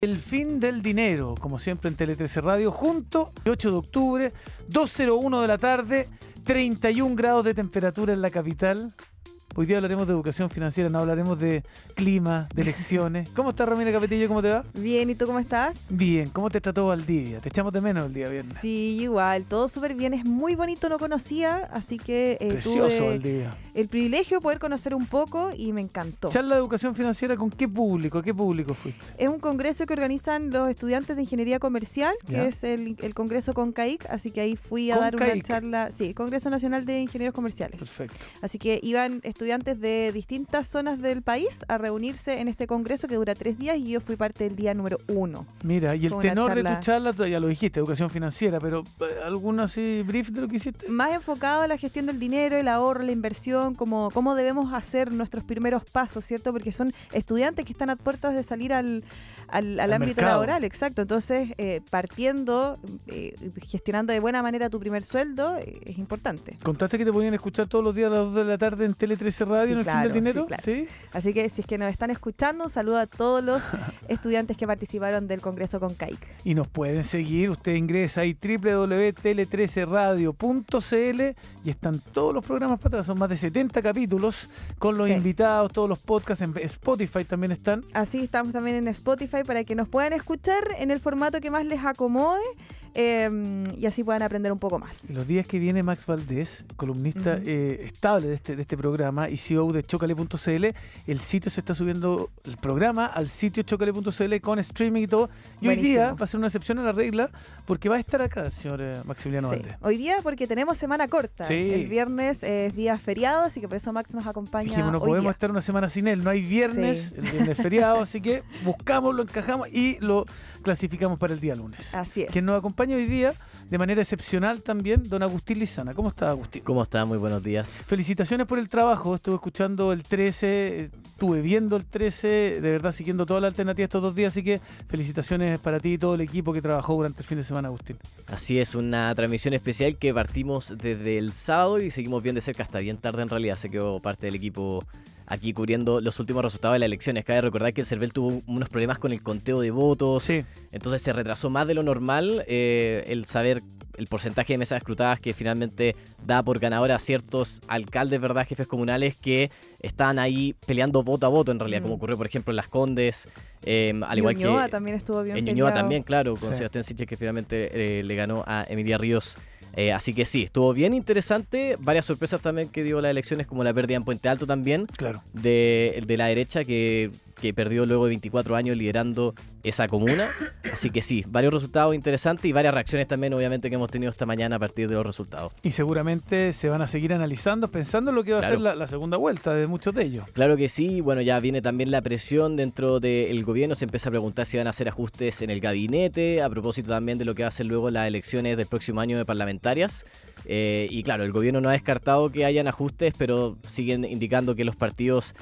El fin del dinero, como siempre en Tele 13 Radio, junto, 8 de octubre, 2:01 de la tarde, 31 grados de temperatura en la capital. Hoy día hablaremos de educación financiera, no hablaremos de clima, de elecciones. ¿Cómo estás, Romina Capetillo? ¿Cómo te va? Bien, ¿y tú cómo estás? Bien, ¿cómo te trató Valdivia? Te echamos de menos el día viernes. Sí, igual, todo súper bien, es muy bonito, no conocía, así que Precioso tuve Valdivia. el privilegio de poder conocer un poco y me encantó. Charla de educación financiera, ¿con qué público? ¿Qué público fuiste? Es un congreso que organizan los estudiantes de Ingeniería Comercial, ¿Ya? que es el congreso CONCAIC, así que ahí fui a dar una CONCAIC. charla, sí, Congreso Nacional de Ingenieros Comerciales. Perfecto. Así que iban estudiantes de distintas zonas del país a reunirse en este congreso que dura 3 días y yo fui parte del día número 1. Mira, y el Fue una tenor de tu charla- charla, tú ya lo dijiste, educación financiera, pero ¿algún así brief de lo que hiciste? Más enfocado a la gestión del dinero, el ahorro, la inversión, cómo debemos hacer nuestros primeros pasos, ¿cierto? Porque son estudiantes que están a puertas de salir al ámbito mercado. laboral, exacto. Entonces, partiendo, gestionando de buena manera tu primer sueldo, es importante. ¿Contaste que te podían escuchar todos los días a las 2 de la tarde en Tele 13 Radio Sí, en el claro, fin del dinero? sí, claro. ¿Sí? Así que si es que nos están escuchando, un saludo a todos los estudiantes que participaron del Congreso CONCAIC. Y nos pueden seguir, usted ingresa ahí www.tele13radio.cl y están todos los programas para atrás, son más de 70 capítulos con los Sí. invitados, todos los podcasts, en Spotify también están. Así estamos también en Spotify para que nos puedan escuchar en el formato que más les acomode y así puedan aprender un poco más. Y los días que viene Max Valdés, columnista Ujú. estable de este programa y CEO de Chocale.cl, el sitio se está subiendo, el programa al sitio Chocale.cl con streaming y todo. Y hoy Buenísimo. día va a ser una excepción a la regla porque va a estar acá el señor Maximiliano Sí. Valdés. Hoy día porque tenemos semana corta. Sí. El viernes es día feriado, así que por eso Max nos acompaña Dijimos, no hoy podemos día. estar una semana sin él, no hay viernes, Sí. el viernes es feriado, así que buscamos, lo encajamos y lo clasificamos para el día lunes. Así es. Quien nos acompaña hoy día, de manera excepcional también, don Agustín Lizana. ¿Cómo está, Agustín? ¿Cómo está? Muy buenos días. Felicitaciones por el trabajo, estuve escuchando el 13, estuve viendo el 13, de verdad siguiendo toda la alternativa estos 2 días, así que felicitaciones para ti y todo el equipo que trabajó durante el fin de semana, Agustín. Así es, una transmisión especial que partimos desde el sábado y seguimos bien de cerca hasta bien tarde en realidad. Se quedó parte del equipo aquí cubriendo los últimos resultados de las elecciones. Cabe recordar que el CERVEL tuvo unos problemas con el conteo de votos, Sí, entonces se retrasó más de lo normal el saber el porcentaje de mesas escrutadas que finalmente da por ganador a ciertos alcaldes, ¿verdad? Jefes comunales que estaban ahí peleando voto a voto en realidad, como ocurrió por ejemplo en Las Condes, al igual Ñuñoa que también estuvo bien en Ñuñoa peleado. también, claro, con Sí. Sebastián Siches que finalmente le ganó a Emilia Ríos. Así que sí, estuvo bien interesante. Varias sorpresas también que dio las elecciones, como la pérdida en Puente Alto también, claro. de la derecha que perdió luego de 24 años liderando esa comuna. Así que sí, varios resultados interesantes y varias reacciones también obviamente que hemos tenido esta mañana a partir de los resultados. Y seguramente se van a seguir analizando, pensando en lo que va a Claro. ser la segunda vuelta de muchos de ellos. Claro que sí, bueno, ya viene también la presión dentro del gobierno, se empieza a preguntar si van a hacer ajustes en el gabinete, a propósito también de lo que va a ser luego las elecciones del próximo año de parlamentarias. Y claro, el gobierno no ha descartado que hayan ajustes, pero siguen indicando que los partidos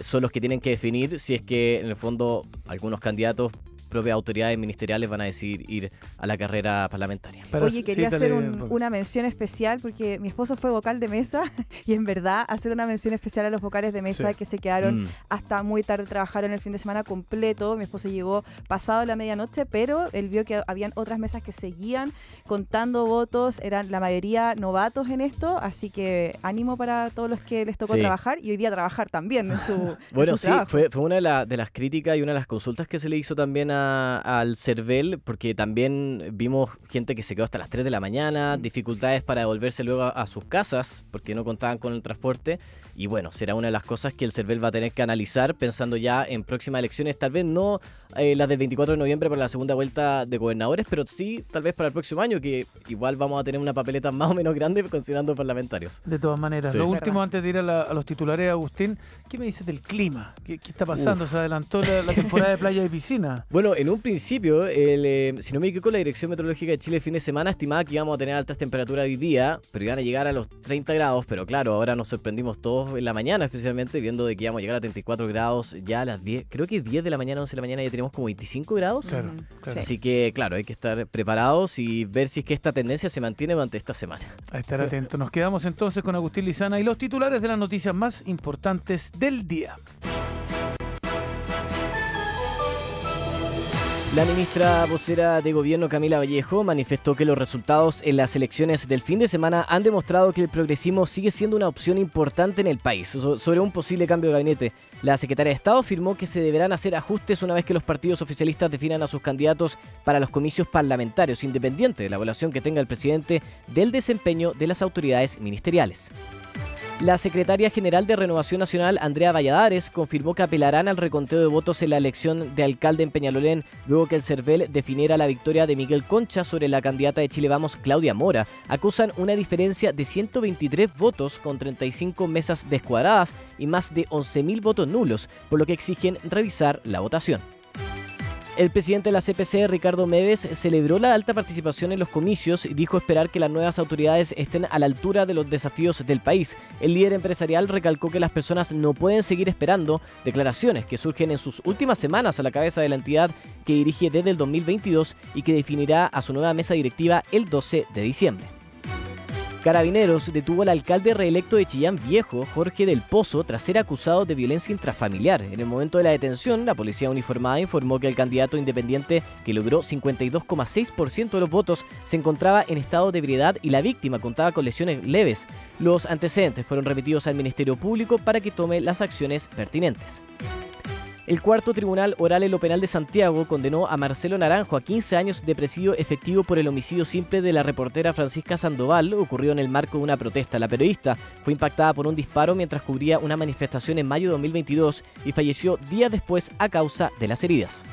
son los que tienen que definir si es que en el fondo algunos candidatos, propias autoridades ministeriales van a decidir ir a la carrera parlamentaria. Oye, quería sí, hacer dale, Romy. una mención especial porque mi esposo fue vocal de mesa y en verdad hacer una mención especial a los vocales de mesa Sí. que se quedaron Mm. hasta muy tarde, trabajaron el fin de semana completo. Mi esposo llegó pasado la medianoche, pero él vio que habían otras mesas que seguían contando votos, eran la mayoría novatos en esto, así que ánimo para todos los que les tocó Sí. trabajar y hoy día trabajar también en su Bueno, en sus sí, trabajos. fue una de las críticas y una de las consultas que se le hizo también al CERVEL, porque también vimos gente que se quedó hasta las 3 de la mañana, dificultades para devolverse luego a sus casas, porque no contaban con el transporte. Y bueno, será una de las cosas que el CERVEL va a tener que analizar pensando ya en próximas elecciones, tal vez no las del 24 de noviembre para la segunda vuelta de gobernadores, pero sí tal vez para el próximo año, que igual vamos a tener una papeleta más o menos grande considerando parlamentarios. De todas maneras, Sí. lo Verdad. último antes de ir a los titulares, Agustín, ¿qué me dices del clima? ¿Qué está pasando? Se adelantó la temporada de playa y piscina. Bueno, en un principio, si no me equivoco, la Dirección Meteorológica de Chile el fin de semana estimaba que íbamos a tener altas temperaturas hoy día, pero iban a llegar a los 30 grados, pero claro, ahora nos sorprendimos todos en la mañana, especialmente viendo de que íbamos a llegar a 34 grados ya a las 10, creo que 10 de la mañana, 11 de la mañana ya tenemos como 25 grados. Claro, Ujú. claro. Sí. Así que, claro, hay que estar preparados y ver si es que esta tendencia se mantiene durante esta semana. A estar atento. Nos quedamos entonces con Agustín Lizana y los titulares de las noticias más importantes del día. La ministra vocera de Gobierno, Camila Vallejo, manifestó que los resultados en las elecciones del fin de semana han demostrado que el progresismo sigue siendo una opción importante en el país. Sobre un posible cambio de gabinete, la secretaria de Estado afirmó que se deberán hacer ajustes una vez que los partidos oficialistas definan a sus candidatos para los comicios parlamentarios, independiente de la evaluación que tenga el presidente del desempeño de las autoridades ministeriales. La secretaria general de Renovación Nacional, Andrea Valladares, confirmó que apelarán al reconteo de votos en la elección de alcalde en Peñalolén, luego que el CERVEL definiera la victoria de Miguel Concha sobre la candidata de Chile Vamos, Claudia Mora. Acusan una diferencia de 123 votos con 35 mesas descuadradas y más de 11.000 votos nulos, por lo que exigen revisar la votación. El presidente de la CPC, Ricardo Meves, celebró la alta participación en los comicios y dijo esperar que las nuevas autoridades estén a la altura de los desafíos del país. El líder empresarial recalcó que las personas no pueden seguir esperando, declaraciones que surgen en sus últimas semanas a la cabeza de la entidad que dirige desde el 2022 y que definirá a su nueva mesa directiva el 12 de diciembre. Carabineros detuvo al alcalde reelecto de Chillán Viejo, Jorge del Pozo, tras ser acusado de violencia intrafamiliar. En el momento de la detención, la policía uniformada informó que el candidato independiente, que logró 52,6% de los votos, se encontraba en estado de ebriedad y la víctima contaba con lesiones leves. Los antecedentes fueron remitidos al Ministerio Público para que tome las acciones pertinentes. El cuarto tribunal oral en lo penal de Santiago condenó a Marcelo Naranjo a 15 años de presidio efectivo por el homicidio simple de la reportera Francisca Sandoval, ocurrido en el marco de una protesta. La periodista fue impactada por un disparo mientras cubría una manifestación en mayo de 2022 y falleció días después a causa de las heridas.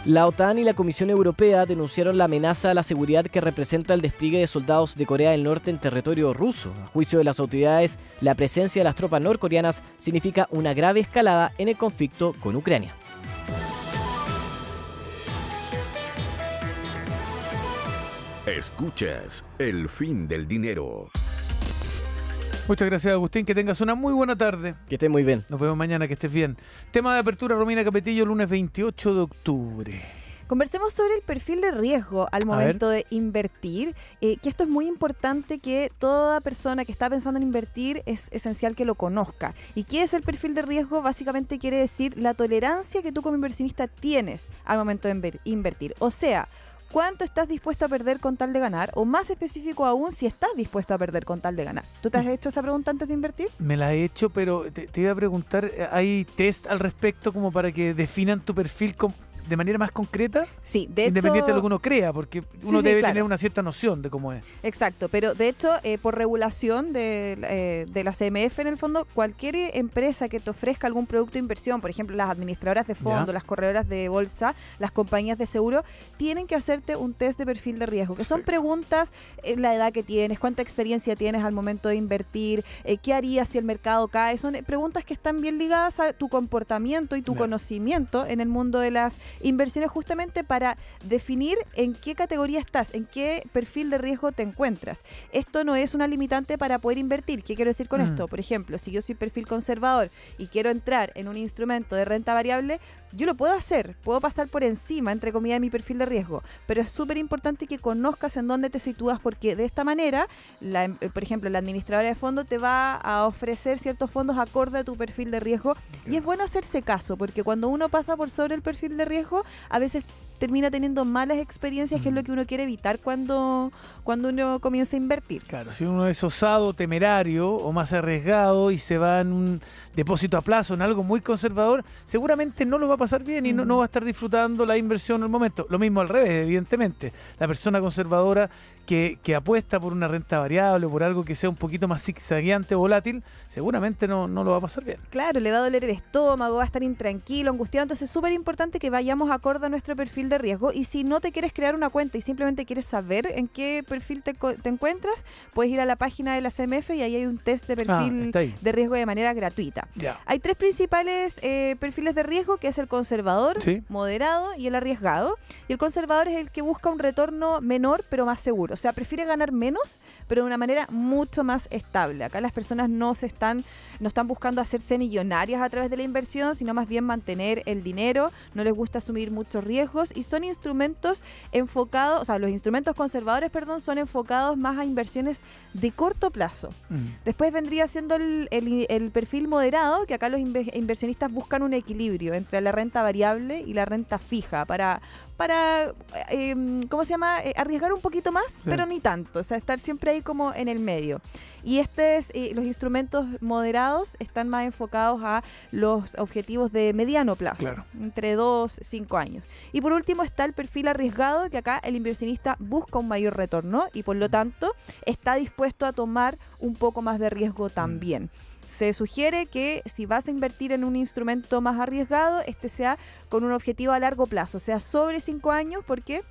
La OTAN y la Comisión Europea denunciaron la amenaza a la seguridad que representa el despliegue de soldados de Corea del Norte en territorio ruso. A juicio de las autoridades, la presencia de las tropas norcoreanas significa una grave escalada en el conflicto con Ucrania. Escuchas El Fin del Dinero. Muchas gracias, Agustín. Que tengas una muy buena tarde. Que estés muy bien. Nos vemos mañana, que estés bien. Tema de apertura, Romina Capetillo, lunes 28 de octubre. Conversemos sobre el perfil de riesgo al momento de invertir, que esto es muy importante, que toda persona que está pensando en invertir es esencial que lo conozca. ¿Y qué es el perfil de riesgo? Básicamente quiere decir la tolerancia que tú como inversionista tienes al momento de invertir. O sea, ¿cuánto estás dispuesto a perder con tal de ganar? O más específico aún, si estás dispuesto a perder con tal de ganar. ¿Tú te has hecho esa pregunta antes de invertir? Me la he hecho, pero te iba a preguntar, ¿hay test al respecto como para que definan tu perfil de manera más concreta? Sí, de Independiente hecho, de lo que uno crea, porque uno debe tener una cierta noción de cómo es. Exacto, pero de hecho, por regulación de la CMF, en el fondo, cualquier empresa que te ofrezca algún producto de inversión, por ejemplo, las administradoras de fondo, las corredoras de bolsa, las compañías de seguro, tienen que hacerte un test de perfil de riesgo, que son preguntas, la edad que tienes, cuánta experiencia tienes al momento de invertir, qué harías si el mercado cae. Son preguntas que están bien ligadas a tu comportamiento y tu conocimiento en el mundo de las inversiones, justamente para definir en qué categoría estás, en qué perfil de riesgo te encuentras. Esto no es una limitante para poder invertir. ¿Qué quiero decir con esto? Por ejemplo, si yo soy perfil conservador y quiero entrar en un instrumento de renta variable, yo lo puedo hacer, puedo pasar por encima, entre comillas, de mi perfil de riesgo, pero es súper importante que conozcas en dónde te sitúas, porque de esta manera, por ejemplo, la administradora de fondos te va a ofrecer ciertos fondos acorde a tu perfil de riesgo, y es bueno hacerse caso, porque cuando uno pasa por sobre el perfil de riesgo, a veces termina teniendo malas experiencias, que es lo que uno quiere evitar cuando uno comienza a invertir. Claro, si uno es osado, temerario o más arriesgado y se va en un depósito a plazo, en algo muy conservador, seguramente no lo va a pasar bien y no va a estar disfrutando la inversión en el momento. Lo mismo al revés, evidentemente. La persona conservadora que apuesta por una renta variable o por algo que sea un poquito más zigzagueante o volátil, seguramente no lo va a pasar bien. Claro, le va a doler el estómago, va a estar intranquilo, angustiado. Entonces es súper importante que vayamos acorde a nuestro perfil de riesgo, y si no te quieres crear una cuenta y simplemente quieres saber en qué perfil te encuentras, puedes ir a la página de la CMF y ahí hay un test de perfil de riesgo de manera gratuita. Hay tres principales perfiles de riesgo, que es el conservador, moderado y el arriesgado. Y el conservador es el que busca un retorno menor pero más seguro, o sea, prefiere ganar menos pero de una manera mucho más estable. Acá las personas no están buscando hacerse millonarias a través de la inversión, sino más bien mantener el dinero, no les gusta asumir muchos riesgos y son instrumentos enfocados, o sea, los instrumentos conservadores, perdón, son enfocados más a inversiones de corto plazo. Después vendría siendo el perfil moderado, que acá los inversionistas buscan un equilibrio entre la renta variable y la renta fija para ¿cómo se llama? Arriesgar un poquito más, sí, pero ni tanto, o sea, estar siempre ahí como en el medio. Y los instrumentos moderados están más enfocados a los objetivos de mediano plazo, claro, entre 2 y 5 años. Y por último está el perfil arriesgado, que acá el inversionista busca un mayor retorno y por lo tanto está dispuesto a tomar un poco más de riesgo también. Se sugiere que si vas a invertir en un instrumento más arriesgado, este sea con un objetivo a largo plazo, sea sobre 5 años, porque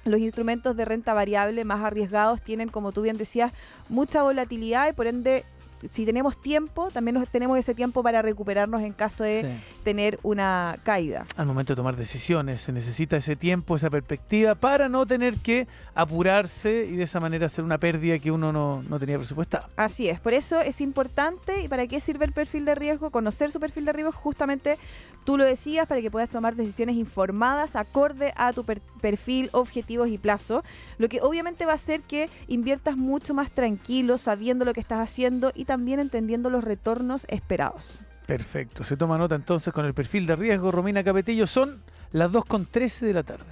los instrumentos de renta variable más arriesgados tienen, como tú bien decías, mucha volatilidad y por ende, si tenemos tiempo, también tenemos ese tiempo para recuperarnos en caso de tener una caída. Al momento de tomar decisiones se necesita ese tiempo, esa perspectiva para no tener que apurarse y de esa manera hacer una pérdida que uno no tenía presupuestada. Así es, por eso es importante. ¿Y para qué sirve el perfil de riesgo? Conocer su perfil de riesgo, justamente tú lo decías, para que puedas tomar decisiones informadas acorde a tu perfil, objetivos y plazo, lo que obviamente va a hacer que inviertas mucho más tranquilo, sabiendo lo que estás haciendo y también entendiendo los retornos esperados. Perfecto, se toma nota entonces con el perfil de riesgo. Romina Capetillo, son las 2:13 de la tarde.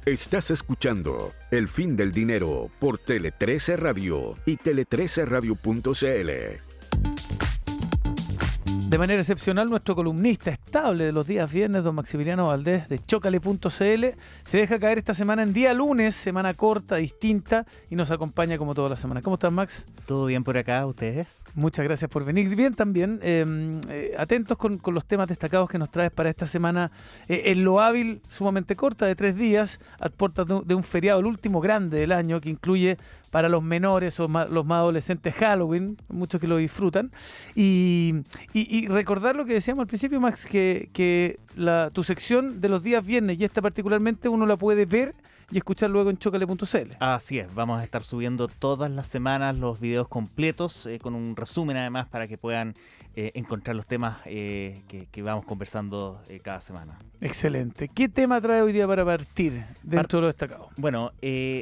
Estás escuchando El Fin del Dinero por Tele 13 Radio y tele13radio.cl. De manera excepcional, nuestro columnista estable de los días viernes, don Maximiliano Valdés, de Chocale.cl, se deja caer esta semana en día lunes, semana corta, distinta, y nos acompaña como toda la semana. ¿Cómo estás, Max? Todo bien por acá, ¿ustedes? Muchas gracias por venir. Bien también, atentos con los temas destacados que nos traes para esta semana. En lo hábil, sumamente corta, de 3 días, a puertas de un feriado, el último grande del año, que incluye para los menores o los más adolescentes Halloween, muchos que lo disfrutan. Y recordar lo que decíamos al principio, Max, que tu sección de los días viernes, y esta particularmente, uno la puede ver y escuchar luego en chocale.cl. Así es, vamos a estar subiendo todas las semanas los videos completos, con un resumen además para que puedan encontrar los temas que vamos conversando cada semana. Excelente. ¿Qué tema trae hoy día para partir dentro de lo destacado? Bueno,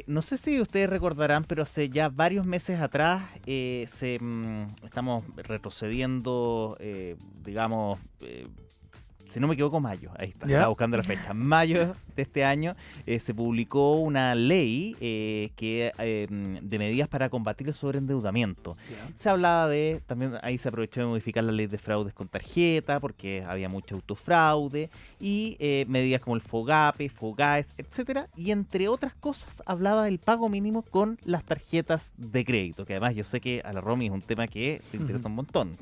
no sé si ustedes recordarán, pero hace ya varios meses atrás estamos retrocediendo, digamos... si no me equivoco, mayo, ahí está, estaba buscando la fecha. Mayo de este año se publicó una ley de medidas para combatir el sobreendeudamiento. Se hablaba también ahí se aprovechó de modificar la ley de fraudes con tarjeta, porque había mucho autofraude, y medidas como el FOGAPE, FOGAES, etcétera. Y entre otras cosas, hablaba del pago mínimo con las tarjetas de crédito, que además yo sé que a la Romy es un tema que te interesa un montón,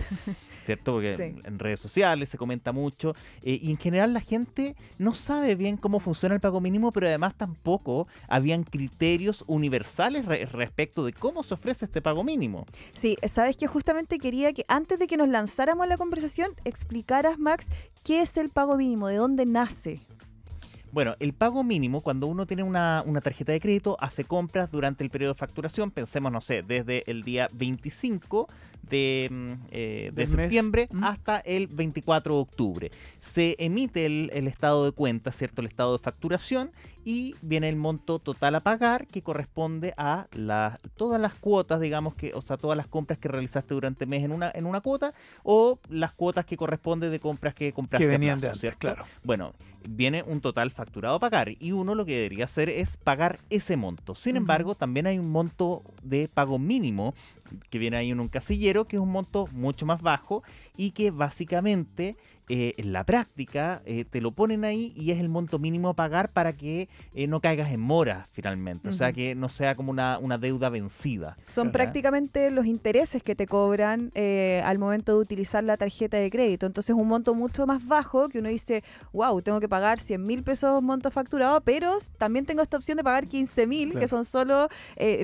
¿cierto? Porque en redes sociales se comenta mucho. Y en general la gente no sabe bien cómo funciona el pago mínimo, pero además tampoco habían criterios universales respecto de cómo se ofrece este pago mínimo. Sí, sabes que justamente quería que antes de que nos lanzáramos a la conversación explicaras, Max, qué es el pago mínimo, de dónde nace. Bueno, el pago mínimo, cuando uno tiene una tarjeta de crédito, hace compras durante el periodo de facturación, pensemos, no sé, desde el día 25 de septiembre hasta el 24 de octubre. Se emite el estado de cuenta, ¿cierto? El estado de facturación, y viene el monto total a pagar, que corresponde a todas las cuotas, digamos, o sea, todas las compras que realizaste durante el mes en una cuota, o las cuotas que corresponden de compras que compraste que venían a plazo, de antes, ¿cierto? Claro. Bueno, viene un total facturado a pagar, y uno lo que debería hacer es pagar ese monto. Sin embargo, también hay un monto de pago mínimo que viene ahí en un casillero, que es un monto mucho más bajo y que básicamente en la práctica te lo ponen ahí y es el monto mínimo a pagar para que no caigas en mora finalmente, o sea, que no sea como una deuda vencida. Son prácticamente los intereses que te cobran al momento de utilizar la tarjeta de crédito, entonces un monto mucho más bajo que uno dice, wow, tengo que pagar 100.000 pesos monto facturado, pero también tengo esta opción de pagar 15.000, que son solo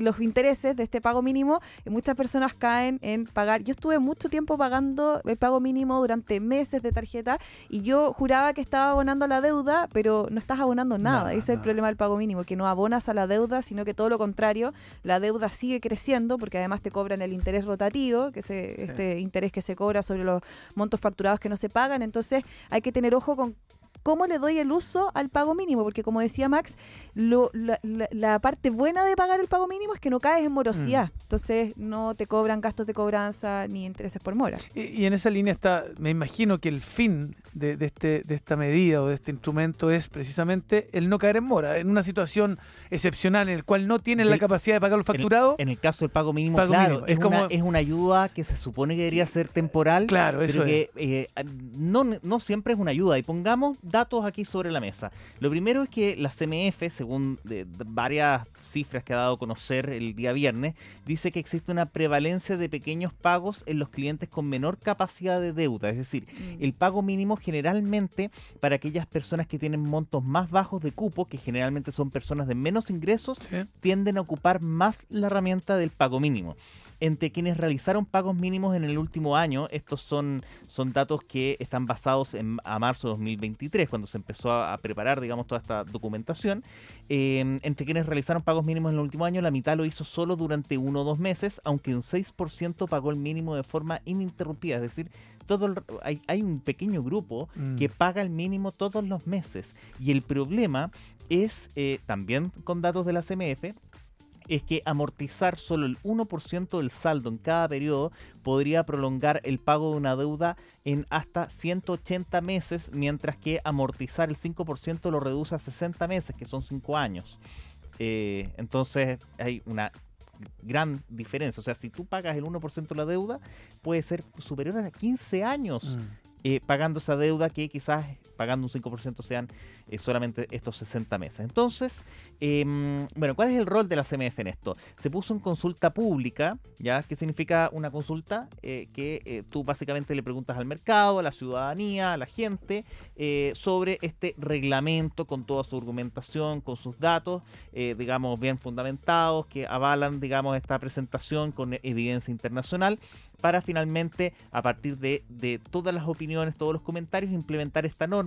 los intereses de este pago mínimo, y muchas personas caen en pagar. Yo estuve mucho tiempo pagando el pago mínimo durante meses de tarjeta y yo juraba que estaba abonando la deuda, pero no estás abonando nada. Ese es el problema del pago mínimo, que no abonas a la deuda, sino que todo lo contrario, la deuda sigue creciendo porque además te cobran el interés rotativo, que este interés que se cobra sobre los montos facturados que no se pagan. Entonces hay que tener ojo con cómo le doy el uso al pago mínimo, porque como decía Max, la parte buena de pagar el pago mínimo es que no caes en morosidad. Entonces no te cobran gastos de cobranza ni intereses por mora. Y en esa línea está, me imagino que el fin de esta medida o de este instrumento es precisamente el no caer en mora, en una situación excepcional en la cual no tienen la capacidad de pagar los facturados. En el caso del pago mínimo, Pago claro, mínimo. es una ayuda que se supone que debería ser temporal, Claro, eso pero es. que no siempre es una ayuda. Y pongamos datos aquí sobre la mesa. Lo primero es que la CMF, según varias cifras que ha dado a conocer el día viernes, dice que existe una prevalencia de pequeños pagos en los clientes con menor capacidad de deuda. Es decir, el pago mínimo generalmente para aquellas personas que tienen montos más bajos de cupo, que generalmente son personas de menos ingresos, Sí. tienden a ocupar más la herramienta del pago mínimo. Entre quienes realizaron pagos mínimos en el último año, estos son datos que están basados a marzo de 2023, cuando se empezó a preparar, digamos, toda esta documentación. Entre quienes realizaron pagos mínimos en el último año, la mitad lo hizo solo durante 1 o 2 meses, aunque un 6% pagó el mínimo de forma ininterrumpida. Es decir, hay un pequeño grupo que paga el mínimo todos los meses. Y el problema es, también con datos de la CMF, es que amortizar solo el 1% del saldo en cada periodo podría prolongar el pago de una deuda en hasta 180 meses, mientras que amortizar el 5% lo reduce a 60 meses, que son 5 años. Entonces hay una gran diferencia. O sea, si tú pagas el 1% de la deuda, puede ser superior a 15 años pagando esa deuda, que quizás pagando un 5% sean solamente estos 60 meses. Entonces, bueno, ¿cuál es el rol de la CMF en esto? Se puso en consulta pública, ¿ya? ¿Qué significa una consulta? Que tú básicamente le preguntas al mercado, a la ciudadanía, a la gente, sobre este reglamento con toda su argumentación, con sus datos, digamos, bien fundamentados, que avalan, digamos, esta presentación con evidencia internacional, para finalmente, a partir de todas las opiniones, todos los comentarios, implementar esta norma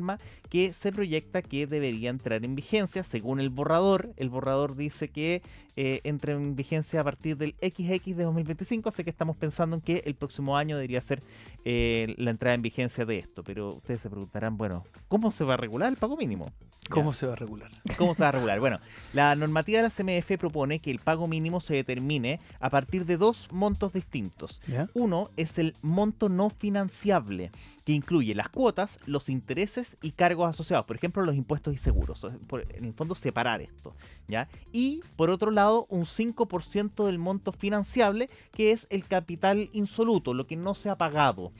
que se proyecta que debería entrar en vigencia según el borrador. El borrador dice que entra en vigencia a partir del XX de 2025, así que estamos pensando en que el próximo año debería ser la entrada en vigencia de esto. Pero ustedes se preguntarán, bueno, ¿cómo se va a regular el pago mínimo? ¿Cómo se va a regular? ¿Cómo se va a regular? Bueno, la normativa de la CMF propone que el pago mínimo se determine a partir de 2 montos distintos. ¿Ya? Uno es el monto no financiable, que incluye las cuotas, los intereses y cargos asociados, por ejemplo, los impuestos y seguros. En el fondo, separar esto, ¿ya? Y, por otro lado, un 5% del monto financiable, que es el capital insoluto, lo que no se ha pagado,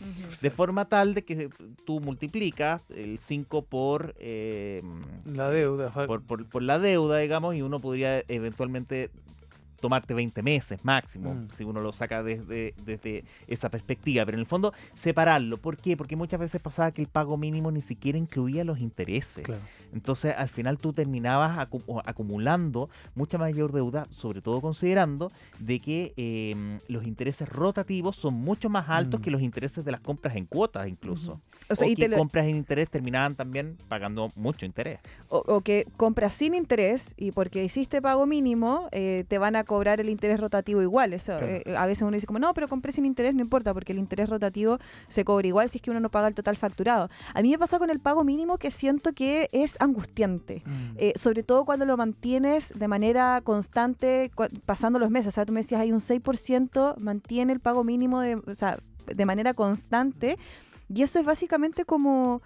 de forma tal de que tú multiplicas el 5 por La deuda. por la deuda, digamos, y uno podría eventualmente tomarte 20 meses máximo, si uno lo saca desde esa perspectiva. Pero en el fondo, separarlo. ¿Por qué? Porque muchas veces pasaba que el pago mínimo ni siquiera incluía los intereses. Claro. Entonces, al final tú terminabas acumulando mucha mayor deuda, sobre todo considerando de que los intereses rotativos son mucho más altos que los intereses de las compras en cuotas incluso. O sea, O y que te compras en interés terminaban también pagando mucho interés. o que compras sin interés y porque hiciste pago mínimo, te van a cobrar el interés rotativo igual. Eso, Claro. a veces uno dice como, no, pero compré sin interés, no importa, porque el interés rotativo se cobra igual si es que uno no paga el total facturado. A mí me pasa con el pago mínimo que siento que es angustiante, sobre todo cuando lo mantienes de manera constante, pasando los meses. O sea, tú me decías, hay un 6% mantiene el pago mínimo de manera constante, y eso es básicamente como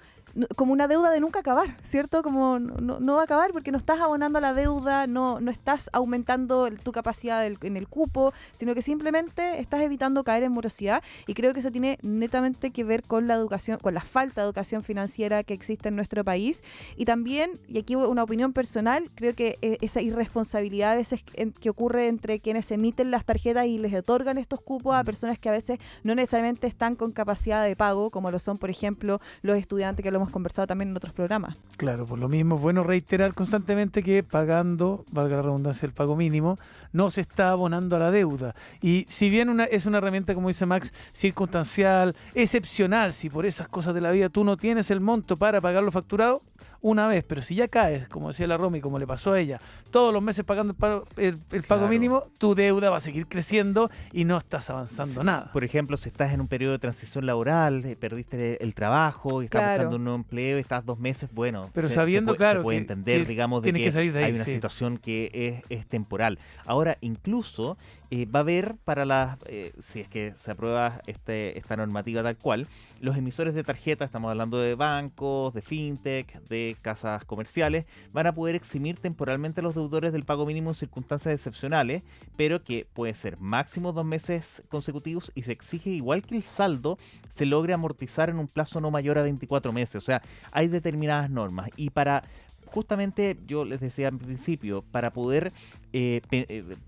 una deuda de nunca acabar, ¿cierto? Como no va a acabar porque no estás abonando a la deuda, no estás aumentando tu capacidad en el cupo, sino que simplemente estás evitando caer en morosidad, y creo que eso tiene netamente que ver con la educación, con la falta de educación financiera que existe en nuestro país. Y también, y aquí una opinión personal, creo que esa irresponsabilidad a veces que ocurre entre quienes emiten las tarjetas y les otorgan estos cupos a personas que a veces no necesariamente están con capacidad de pago, como lo son, por ejemplo, los estudiantes, que lo hemos conversado también en otros programas. Claro, por lo mismo es bueno reiterar constantemente que pagando, valga la redundancia, el pago mínimo, no se está abonando a la deuda. Y si bien es una herramienta, como dice Max, circunstancial, excepcional, si por esas cosas de la vida tú no tienes el monto para pagar lo facturado, una vez, pero si ya caes, como decía la Romy, como le pasó a ella, todos los meses pagando el pago Claro. mínimo, tu deuda va a seguir creciendo y no estás avanzando Sí. nada. Por ejemplo, si estás en un periodo de transición laboral, perdiste el trabajo y estás Claro. buscando un nuevo empleo y estás 2 meses, bueno, Pero sabiendo, se claro, puede que- entender, que digamos, de tienes que, que salir de ahí, hay una sí. situación que es temporal. Ahora, incluso va a haber para las, si es que se aprueba esta normativa tal cual, los emisores de tarjeta, estamos hablando de bancos, de fintech, de casas comerciales, van a poder eximir temporalmente a los deudores del pago mínimo en circunstancias excepcionales, pero que puede ser máximo 2 meses consecutivos y se exige, igual que el saldo, se logre amortizar en un plazo no mayor a 24 meses. O sea, hay determinadas normas. Y para, justamente, yo les decía al principio, para poder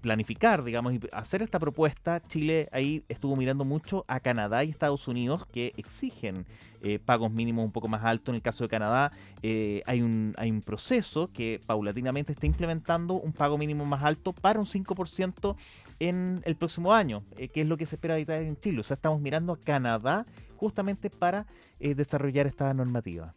planificar, digamos, y hacer esta propuesta, Chile ahí estuvo mirando mucho a Canadá y Estados Unidos, que exigen pagos mínimos un poco más altos. En el caso de Canadá, hay un proceso que paulatinamente está implementando un pago mínimo más alto para un 5% en el próximo año, que es lo que se espera evitar en Chile. O sea, estamos mirando a Canadá justamente para desarrollar esta normativa.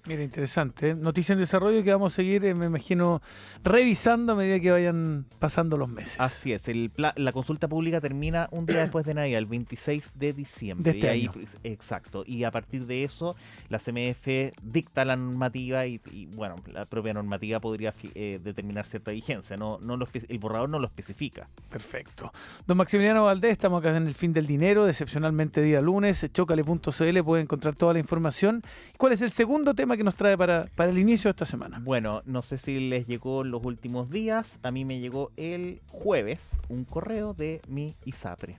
Mira, interesante, ¿eh? Noticia en desarrollo que vamos a seguir, me imagino, revisando a medida que vayan pasando los meses. Así es, la consulta pública termina un día después de Navidad, el 26 de diciembre. De este y ahí, año. exacto, y a partir de eso la CMF dicta la normativa y bueno, la propia normativa podría determinar cierta vigencia, el borrador no lo especifica. Perfecto. Don Maximiliano Valdés, estamos acá en el fin del dinero, excepcionalmente día lunes, chocale.cl, puede encontrar toda la información. ¿Cuál es el segundo tema que nos trae para el inicio de esta semana? Bueno, no sé si les llegó en los últimos días, a mí me llegó el jueves un correo de mi ISAPRE.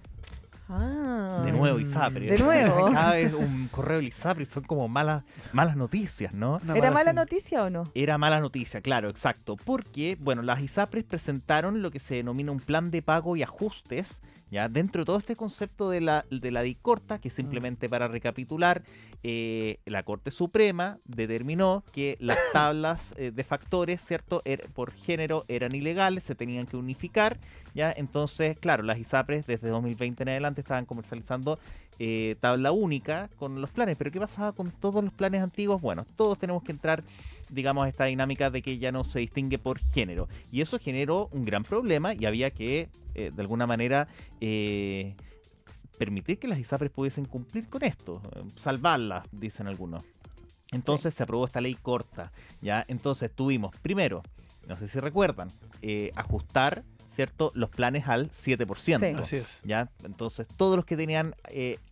Ah. De nuevo ISAPRE. De nuevo. Cada vez un correo del ISAPRE, son como malas noticias, ¿no? Una ¿Era mala señal. noticia o no? Era mala noticia, claro, exacto. Porque, bueno, las ISAPRES presentaron lo que se denomina un plan de pago y ajustes, ya dentro de todo este concepto de la ley corta, que simplemente para recapitular, la Corte Suprema determinó que las tablas de factores, ¿cierto?, por género eran ilegales, se tenían que unificar, ya. Entonces, claro, las ISAPRES desde 2020 en adelante estaban comercializando tabla única con los planes. Pero ¿qué pasaba con todos los planes antiguos? Bueno, todos tenemos que entrar, digamos, a esta dinámica de que ya no se distingue por género. Y eso generó un gran problema y había que, de alguna manera, permitir que las ISAPRES pudiesen cumplir con esto, salvarlas, dicen algunos. Entonces se aprobó esta ley corta, ¿ya? Entonces tuvimos, primero, no sé si recuerdan, ajustar, ¿cierto?, los planes al 7%. Sí. Así es. ¿Ya? Entonces, todos los que tenían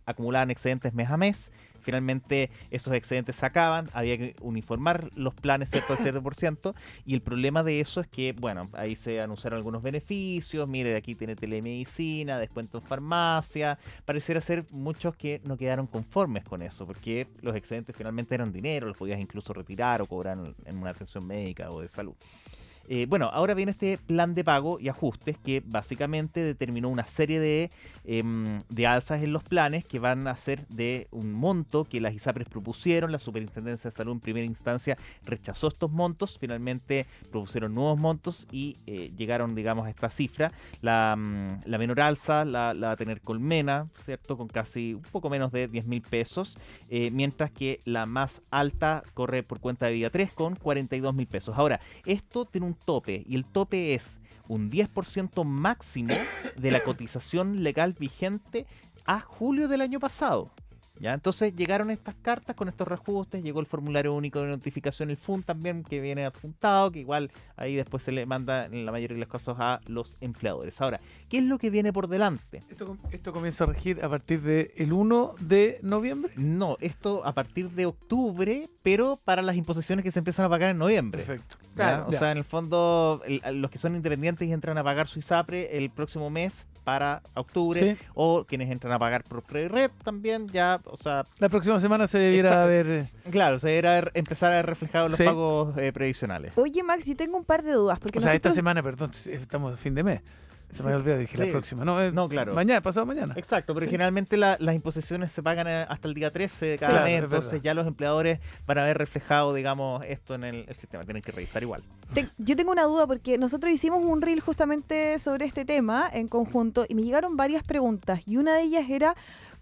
acumulaban excedentes mes a mes, finalmente esos excedentes se acaban, había que uniformar los planes, ¿cierto?, al 7%, y el problema de eso es que, bueno, ahí se anunciaron algunos beneficios, mire, aquí tiene telemedicina, descuento en farmacia, pareciera ser muchos que no quedaron conformes con eso, porque los excedentes finalmente eran dinero, los podías incluso retirar o cobrar en una atención médica o de salud. Bueno, ahora viene este plan de pago y ajustes que básicamente determinó una serie de alzas en los planes que van a ser de un monto que las ISAPRES propusieron. La Superintendencia de Salud en primera instancia rechazó estos montos, finalmente propusieron nuevos montos y llegaron, digamos, a esta cifra. La menor alza la va a tener Colmena, ¿cierto?, con casi un poco menos de 10.000 pesos, mientras que la más alta corre por cuenta de Vía 3 con 42.000 pesos. Ahora, esto tiene un tope, y el tope es un 10% máximo de la cotización legal vigente a julio del año pasado. ¿Ya? Entonces llegaron estas cartas con estos reajustes, llegó el formulario único de notificación, el FUN también, que viene adjuntado, que igual ahí después se le manda en la mayoría de los casos a los empleadores. Ahora, ¿qué es lo que viene por delante? ¿Esto comienza a regir a partir del 1 de noviembre? No, esto a partir de octubre, pero para las imposiciones que se empiezan a pagar en noviembre. Perfecto. ¿Ya? Claro, O ya. sea, en el fondo, los que son independientes y entran a pagar su ISAPRE el próximo mes para octubre, Sí. o quienes entran a pagar por Prered también, ya, o sea, La próxima semana se debiera Exacto. haber... claro, se deberá empezar a ver reflejado en los Sí. pagos previsionales. Oye, Max, yo tengo un par de dudas. Porque O sea, esta nosotros- semana, perdón, estamos a fin de mes. Se me había olvidado, dije la Sí. próxima. No, No, claro. Mañana, pasado mañana. Exacto, pero Sí. generalmente las imposiciones se pagan hasta el día 13 de cada Claro, mes, es entonces verdad. ya los empleadores van a ver reflejado, digamos, esto en el sistema, tienen que revisar igual. Yo tengo una duda porque nosotros hicimos un reel justamente sobre este tema en conjunto y me llegaron varias preguntas y una de ellas era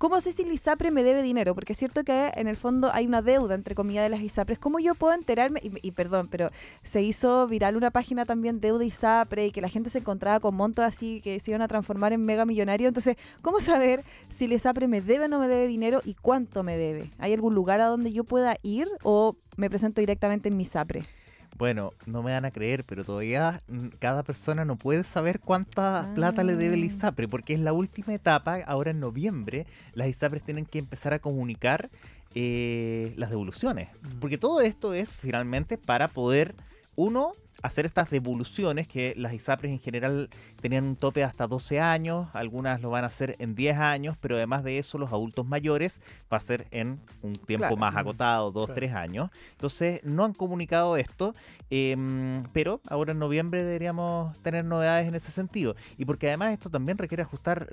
¿Cómo sé si el ISAPRE me debe dinero? Porque es cierto que en el fondo hay una deuda, entre comillas, de las ISAPRES. ¿Cómo yo puedo enterarme? Y perdón, pero se hizo viral una página también, Deuda ISAPRE, y que la gente se encontraba con montos así que se iban a transformar en mega millonarios. Entonces, ¿cómo saber si el ISAPRE me debe o no me debe dinero y cuánto me debe? ¿Hay algún lugar a donde yo pueda ir o me presento directamente en mi ISAPRE? Bueno, no me van a creer, pero todavía cada persona no puede saber cuánta plata le debe el ISAPRE, porque es la última etapa. Ahora en noviembre, las ISAPRES tienen que empezar a comunicar las devoluciones, porque todo esto es finalmente para poder, uno, hacer estas devoluciones, que las ISAPRES en general tenían un tope hasta 12 años, algunas lo van a hacer en 10 años, pero además de eso los adultos mayores va a ser en un tiempo más acotado, 2, 3 años. Entonces no han comunicado esto, pero ahora en noviembre deberíamos tener novedades en ese sentido. Y porque además esto también requiere ajustar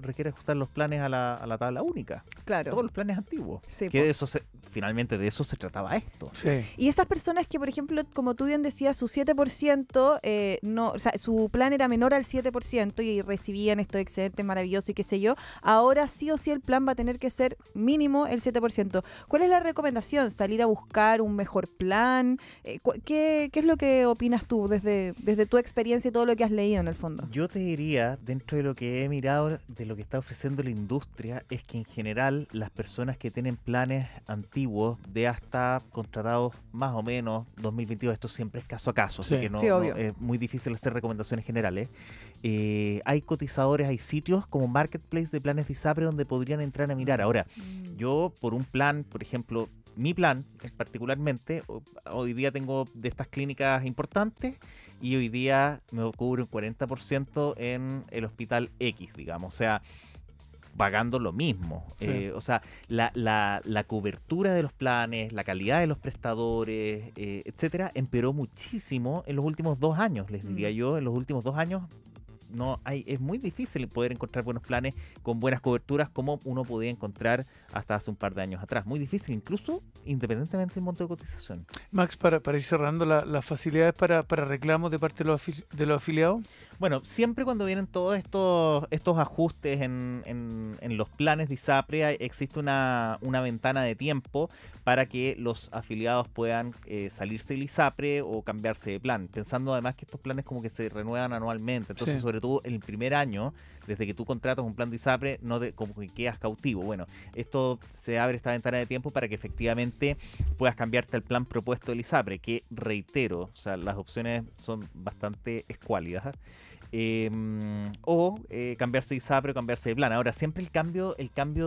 los planes a la tabla única. Claro. Todos los planes antiguos. Sí, que de eso finalmente de eso se trataba esto. Sí. Y esas personas que, por ejemplo, como tú bien decías, su 7%, no, o sea, su plan era menor al 7% y recibían estos excedentes maravillosos y qué sé yo, ahora sí o sí el plan va a tener que ser mínimo el 7%. ¿Cuál es la recomendación? ¿Salir a buscar un mejor plan? ¿Qué es lo que opinas tú desde tu experiencia y todo lo que has leído en el fondo? Yo te diría, dentro de lo que he mirado de lo que está ofreciendo la industria, es que en general las personas que tienen planes antiguos de hasta contratados más o menos 2022, esto siempre es caso a caso, Sí. así que no, Sí, obvio. es muy difícil hacer recomendaciones generales. Hay cotizadores, hay sitios como Marketplace de planes de ISAPRE donde podrían entrar a mirar. Ahora, yo por un plan, por ejemplo, mi plan particularmente, hoy día tengo de estas clínicas importantes y hoy día me cubre un 40% en el hospital X, digamos, o sea, pagando lo mismo. Sí. O sea, la cobertura de los planes, la calidad de los prestadores, etcétera, empeoró muchísimo en los últimos 2 años, les diría yo. En los últimos 2 años es muy difícil poder encontrar buenos planes con buenas coberturas como uno podía encontrar hasta hace un par de años atrás. Muy difícil, incluso independientemente del monto de cotización. Max, para ir cerrando, las facilidades para reclamos de parte de los afiliados. Bueno, siempre cuando vienen todos estos ajustes en los planes de ISAPRE, existe una ventana de tiempo para que los afiliados puedan salirse del ISAPRE o cambiarse de plan, pensando además que estos planes como que se renuevan anualmente. Entonces, Sí. sobre todo en el primer año, desde que tú contratas un plan de ISAPRE, como que quedas cautivo. Bueno, esto se abre esta ventana de tiempo para que efectivamente puedas cambiarte al plan propuesto del ISAPRE, que reitero, o sea, las opciones son bastante escuálidas. Cambiarse de ISAPRE o cambiarse de plan. Ahora, siempre el cambio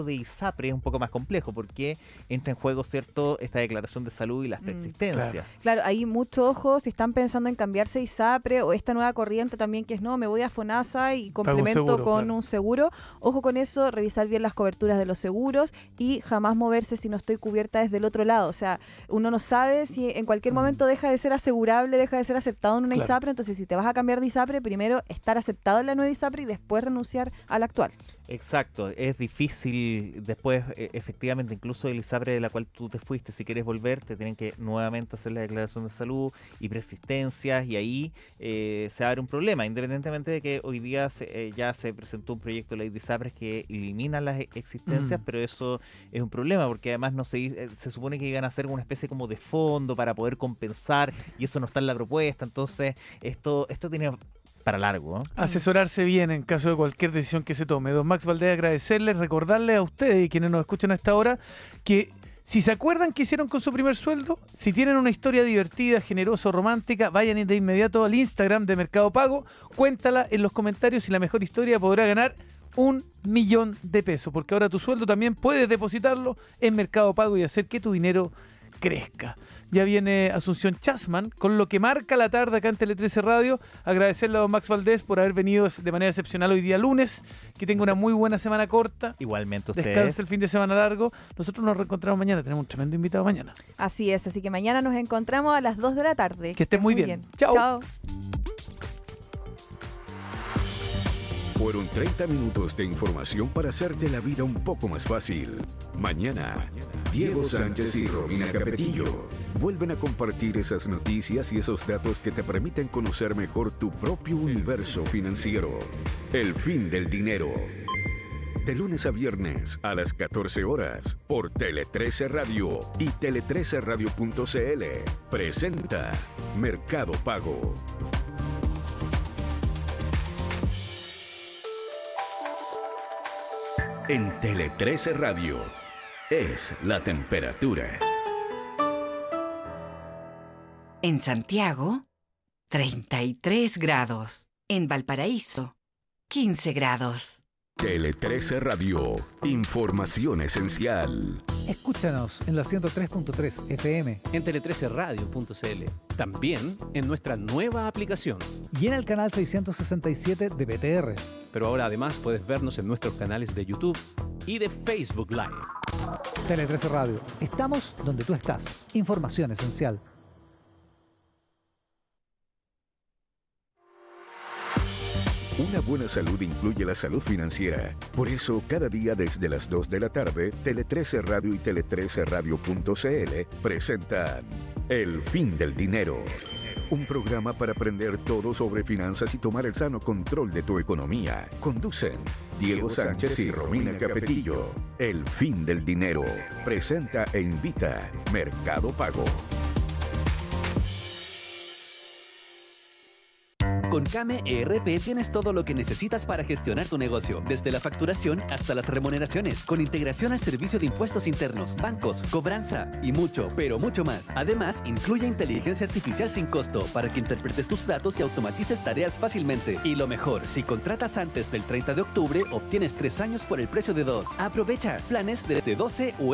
de ISAPRE es un poco más complejo porque entra en juego, ¿cierto?, esta declaración de salud y las preexistencias. Claro, hay mucho ojo, si están pensando en cambiarse de ISAPRE o esta nueva corriente también que es, no, me voy a FONASA y complemento seguro, con claro. un seguro. Ojo con eso, revisar bien las coberturas de los seguros y jamás moverse si no estoy cubierta desde el otro lado. O sea, uno no sabe si en cualquier momento deja de ser asegurable, deja de ser aceptado en una Claro. ISAPRE. Entonces, si te vas a cambiar de ISAPRE, primero estar aceptado en la nueva ISAPRE y después renunciar a la actual. Exacto, es difícil después, efectivamente, incluso el ISAPRE de la cual tú te fuiste, si quieres volver, te tienen que nuevamente hacer la declaración de salud y preexistencias, y ahí se abre un problema, independientemente de que hoy día ya se presentó un proyecto de ley de ISAPRES que elimina las existencias, pero eso es un problema, porque además se supone que iban a hacer una especie como de fondo para poder compensar, y eso no está en la propuesta. Entonces esto tiene para largo, ¿no? Asesorarse bien en caso de cualquier decisión que se tome. Don Max Valdés, agradecerles, recordarles a ustedes y quienes nos escuchan a esta hora que si se acuerdan qué hicieron con su primer sueldo, si tienen una historia divertida, generosa o romántica, vayan de inmediato al Instagram de Mercado Pago, cuéntala en los comentarios y la mejor historia podrá ganar $1.000.000, porque ahora tu sueldo también puedes depositarlo en Mercado Pago y hacer que tu dinero crezca. Ya viene Asunción Chasman con lo que marca la tarde acá en Tele 13 Radio. Agradecerle a don Max Valdés por haber venido de manera excepcional hoy día lunes. Que tenga una muy buena semana corta. Igualmente ustedes. Descanse el fin de semana largo. Nosotros nos reencontramos mañana. Tenemos un tremendo invitado mañana. Así es, así que mañana nos encontramos a las 2 de la tarde. Que estén muy bien. Chao. Chao. Fueron 30 minutos de información para hacerte la vida un poco más fácil. Mañana, Diego Sánchez y Romina Capetillo vuelven a compartir esas noticias y esos datos que te permiten conocer mejor tu propio universo financiero. El fin del dinero. de lunes a viernes a las 14 horas por Tele 13 Radio y tele13radio.cl. Presenta Mercado Pago. En Tele 13 Radio es la temperatura. En Santiago, 33 grados. En Valparaíso, 15 grados. Tele 13 Radio, información esencial. Escúchanos en la 103.3 FM. En tele13radio.cl. También en nuestra nueva aplicación. Y en el canal 667 de BTR. Pero ahora además puedes vernos en nuestros canales de YouTube y de Facebook Live. Tele 13 Radio. Estamos donde tú estás. Información esencial. Una buena salud incluye la salud financiera. Por eso, cada día desde las 2 de la tarde, Tele 13 Radio y tele13radio.cl presentan El Fin del Dinero. Un programa para aprender todo sobre finanzas y tomar el sano control de tu economía. Conducen Diego Sánchez y Romina Capetillo. El Fin del Dinero. Presenta e invita Mercado Pago. Con Kame ERP tienes todo lo que necesitas para gestionar tu negocio, desde la facturación hasta las remuneraciones, con integración al servicio de impuestos internos, bancos, cobranza y mucho, pero mucho más. Además, incluye inteligencia artificial sin costo para que interpretes tus datos y automatices tareas fácilmente. Y lo mejor, si contratas antes del 30 de octubre, obtienes 3 años por el precio de 2. Aprovecha planes desde 12 UF